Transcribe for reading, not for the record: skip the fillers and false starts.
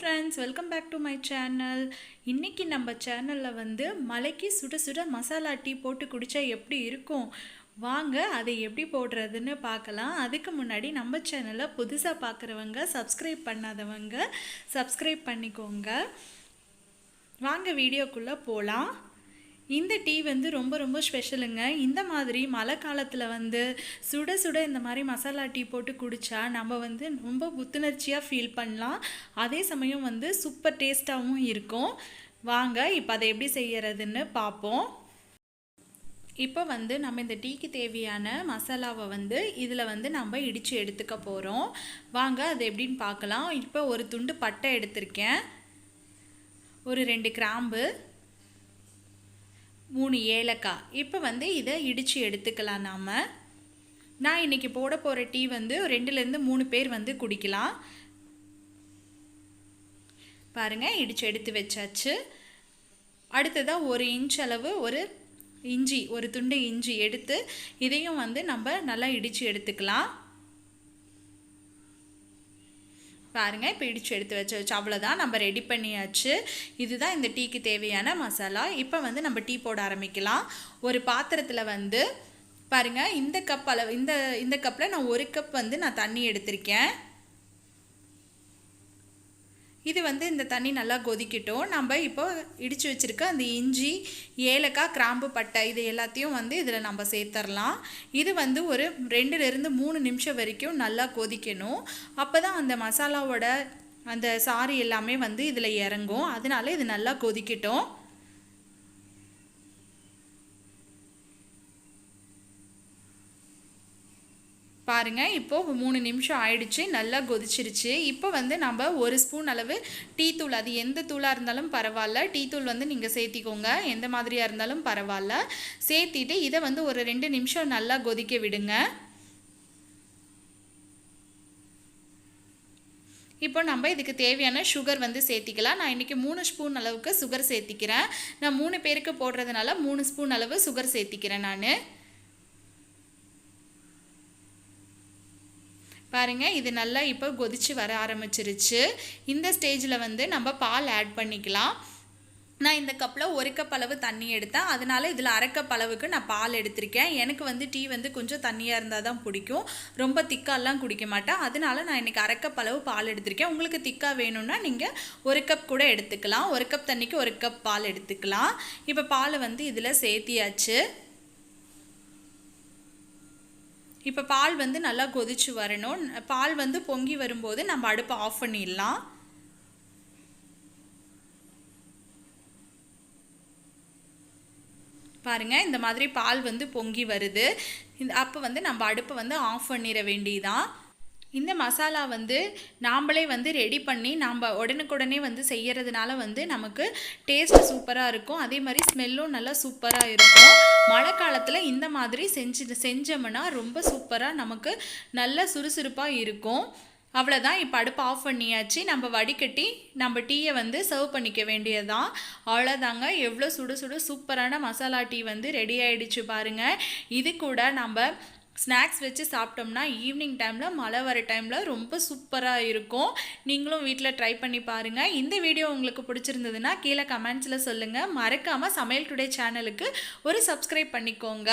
friends, welcome back to my channel. இன்னைக்கு நம்ம சேனல்ல வந்து மலைக்கு சுட சுட மசாலா டீ போட்டு குடிச்சா எப்படி இருக்கும் வாங்க அதை எப்படி போடுறதுன்னு பார்க்கலாம். அதுக்கு முன்னாடி நம்ம சேனலை புதுசா பார்க்குறவங்க சப்ஸ்கிரைப் பண்ணாதவங்க சப்ஸ்கிரைப் பண்ணிக்கோங்க. வாங்க வீடியோக்குள்ள போலாம். இந்த டீ வந்து ரொம்ப ஸ்பெஷலுங்க. இந்த மாதிரி மழை காலத்தில் வந்து சுட சுட இந்த மாதிரி மசாலா டீ போட்டு குடித்தா நம்ம வந்து ரொம்ப புத்துணர்ச்சியாக ஃபீல் பண்ணலாம். அதே சமயம் வந்து சூப்பர் டேஸ்ட்டாகவும் இருக்கும். வாங்க இப்போ அதை எப்படி செய்யறதுன்னு பார்ப்போம். இப்போ வந்து நம்ம இந்த டீக்கு தேவையான மசாலாவை வந்து இதில் வந்து நம்ம இடித்து எடுத்துக்க போகிறோம். வாங்க அது எப்படின்னு பார்க்கலாம். இப்போ ஒரு துண்டு பட்டை எடுத்திருக்கேன், ஒரு 2 கிராம்பு, 3 ஏலக்காய். இப்போ வந்து இதை இடித்து எடுத்துக்கலாம். நான் இன்றைக்கி போட போகிற டீ வந்து 2லேருந்து 3 பேர் வந்து குடிக்கலாம். பாருங்கள், இடித்து எடுத்து வச்சாச்சு. அடுத்ததாக 1 இன்ச் அளவு ஒரு இஞ்சி, ஒரு துண்டு இஞ்சி எடுத்து இதையும் வந்து நம்ம நல்லா இடித்து எடுத்துக்கலாம். பாருங்கள், இப்போ இடித்து எடுத்து வச்சு அவ்வளோதான், நம்ம ரெடி பண்ணியாச்சு. இதுதான் இந்த டீக்கு தேவையான மசாலா. இப்போ வந்து நம்ம டீ போட ஆரம்பிக்கலாம். ஒரு பாத்திரத்தில் வந்து பாருங்கள், இந்த கப் அளவு இந்த கப்பில் நான் 1 கப் வந்து நான் தண்ணி எடுத்திருக்கேன். இது வந்து இந்த தண்ணி நல்லா கொதிக்கட்டும். நம்ம இப்போ இடித்து வச்சுருக்க அந்த இஞ்சி, ஏலக்காய், கிராம்பு, பட்டை இது எல்லாத்தையும் வந்து இதில் நம்ம சேர்த்துடலாம். இது வந்து ஒரு 2லேருந்து 3 நிமிஷம் வரைக்கும் நல்லா கொதிக்கணும். அப்போ தான் அந்த மசாலாவோட அந்த சாறு எல்லாமே வந்து இதில் இறங்கும். அதனால இது நல்லா கொதிக்கட்டும். பாருங்கள், இப்போது 3 நிமிஷம் ஆயிடுச்சு, நல்லா கொதிச்சிருச்சு. இப்போ வந்து நம்ம 1 ஸ்பூன் அளவு டீ தூள், அது எந்த தூளாக இருந்தாலும் பரவாயில்ல, டீ தூள் வந்து நீங்கள் சேர்த்திக்கோங்க, எந்த மாதிரியாக இருந்தாலும் பரவாயில்ல. சேர்த்திட்டு இதை வந்து ஒரு 2 நிமிஷம் நல்லா கொதிக்க விடுங்க. இப்போ நம்ம இதுக்கு தேவையான சுகர் வந்து சேர்த்திக்கலாம். நான் இன்றைக்கி 3 ஸ்பூன் அளவுக்கு சுகர் சேர்த்திக்கிறேன். நான் 3 பேருக்கு போடுறதுனால 3 ஸ்பூன் அளவு சுகர் சேர்த்திக்கிறேன் நான். பாருங்கள், இது நல்லா இப்போ கொதித்து வர ஆரம்பிச்சிருச்சு. இந்த ஸ்டேஜில் வந்து நம்ம பால் ஆட் பண்ணிக்கலாம். நான் இந்த கப்பில் 1 கப் அளவு தண்ணி எடுத்தேன், அதனால இதில் 1/2 கப் அளவுக்கு நான் பால் எடுத்திருக்கேன். எனக்கு வந்து டீ வந்து கொஞ்சம் தண்ணியாக இருந்தால் தான் பிடிக்கும், ரொம்ப திக்காலாம் குடிக்க மாட்டேன். அதனால நான் இன்றைக்கி 1/2 கப் அளவு பால் எடுத்திருக்கேன். உங்களுக்கு திக்காக வேணும்னா நீங்கள் 1 கப் கூட எடுத்துக்கலாம். 1 கப் தண்ணிக்கு 1 கப் பால் எடுத்துக்கலாம். இப்போ பாலை வந்து இதில் சேர்த்தியாச்சு. இப்போ பால் வந்து நல்லா கொதிச்சு வரணும். பால் வந்து பொங்கி வரும்போது நம்ம அடுப்பை ஆஃப் பண்ணிடலாம். பாருங்கள், இந்த மாதிரி பால் வந்து பொங்கி வருது. அப்போ வந்து நம்ம அடுப்பை வந்து ஆஃப் பண்ணிட வேண்டியதான். இந்த மசாலா வந்து நாம்ளே வந்து ரெடி பண்ணி நம்ம உடனுக்குடனே வந்து செய்கிறதுனால வந்து நமக்கு டேஸ்ட் சூப்பராக இருக்கும். அதே மாதிரி ஸ்மெல்லும் நல்லா சூப்பராக இருக்கும். மழை காலத்தில் இந்த மாதிரி செஞ்சோம்னா ரொம்ப சூப்பராக நமக்கு நல்ல சுறுசுறுப்பாக இருக்கும். அவ்வளோதான், இப்போ அடுப்பு ஆஃப் பண்ணியாச்சு. நம்ம வடிகட்டி நம்ம டீயை வந்து சர்வ் பண்ணிக்க வேண்டியதுதான். அவ்வளோதாங்க, எவ்வளோ சுடு சுடு சூப்பரான மசாலா டீ வந்து ரெடி ஆகிடுச்சு பாருங்கள். இது கூட நம்ம ஸ்நாக்ஸ் வச்சு சாப்பிட்டோம்னா ஈவினிங் டைமில், மழை வர டைமில் ரொம்ப சூப்பராக இருக்கும். நீங்களும் வீட்டில் ட்ரை பண்ணி பாருங்கள். இந்த வீடியோ உங்களுக்கு பிடிச்சிருந்ததுன்னா கீழே கமெண்ட்ஸில் சொல்லுங்கள். மறக்காமல் சமையல் டுடே சேனலுக்கு ஒரு சப்ஸ்கிரைப் பண்ணிக்கோங்க.